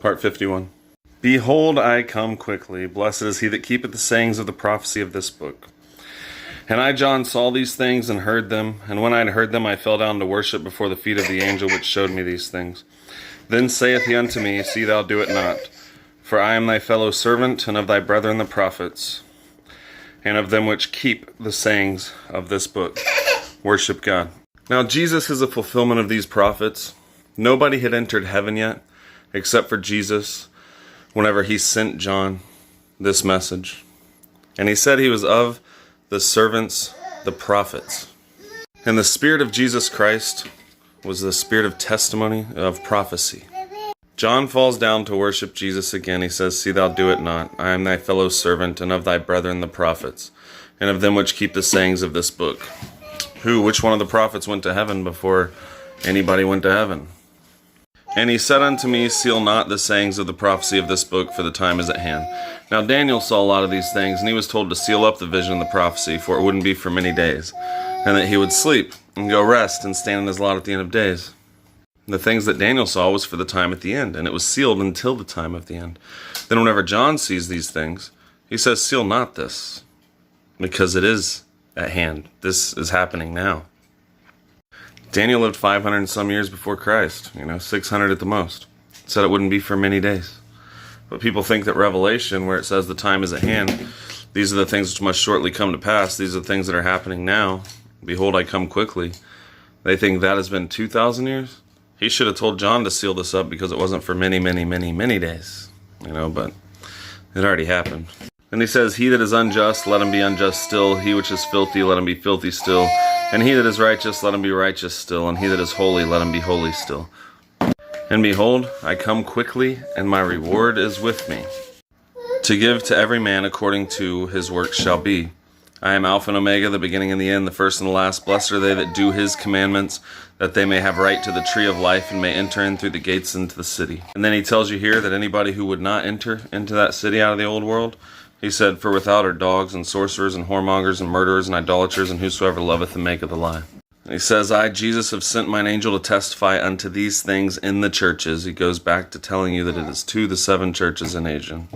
Part 51. Behold, I come quickly. Blessed is he that keepeth the sayings of the prophecy of this book. And I, John, saw these things and heard them. And when I had heard them, I fell down to worship before the feet of the angel which showed me these things. Then saith he unto me, See thou do it not. For I am thy fellow servant, and of thy brethren the prophets, and of them which keep the sayings of this book. Worship God. Now Jesus is a fulfillment of these prophets. Nobody had entered heaven yet, except for Jesus, whenever he sent John this message. And he said he was of the servants, the prophets. And the Spirit of Jesus Christ was the spirit of testimony, of prophecy. John falls down to worship Jesus again. He says, See thou do it not. I am thy fellow servant, and of thy brethren the prophets, and of them which keep the sayings of this book. Which one of the prophets went to heaven before anybody went to heaven? And he said unto me, Seal not the sayings of the prophecy of this book, for the time is at hand. Now Daniel saw a lot of these things, and he was told to seal up the vision of the prophecy, for it wouldn't be for many days, and that he would sleep, and go rest, and stand in his lot at the end of days. The things that Daniel saw was for the time at the end, and it was sealed until the time of the end. Then whenever John sees these things, he says, Seal not this, because it is at hand. This is happening now. Daniel lived 500 and some years before Christ, 600 at the most. Said it wouldn't be for many days. But people think that Revelation, where it says the time is at hand, these are the things which must shortly come to pass. These are the things that are happening now. Behold, I come quickly. They think that has been 2,000 years. He should have told John to seal this up because it wasn't for many, many, many, many days. But it already happened. And he says, He that is unjust, let him be unjust still. He which is filthy, let him be filthy still. And he that is righteous, let him be righteous still. And he that is holy, let him be holy still. And behold, I come quickly, and my reward is with me, to give to every man according to his work shall be. I am Alpha and Omega, the beginning and the end, the first and the last. Blessed are they that do his commandments, that they may have right to the tree of life, and may enter in through the gates into the city. And then he tells you here that anybody who would not enter into that city out of the old world, he said, For without are dogs, and sorcerers, and whoremongers, and murderers, and idolaters, and whosoever loveth and maketh a lie. And he says, I, Jesus, have sent mine angel to testify unto these things in the churches. He goes back to telling you that it is to the 7 churches in Asia.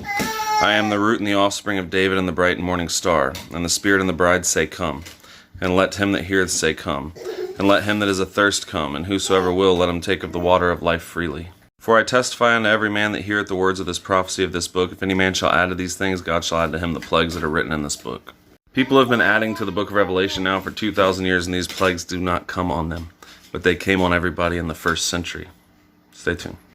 I am the root and the offspring of David and the bright and morning star. And the Spirit and the bride say, Come. And let him that heareth say, Come. And let him that is athirst come. And whosoever will, let him take of the water of life freely. For I testify unto every man that heareth the words of this prophecy of this book, if any man shall add to these things, God shall add to him the plagues that are written in this book. People have been adding to the book of Revelation now for 2,000 years, and these plagues do not come on them. But they came on everybody in the first century. Stay tuned.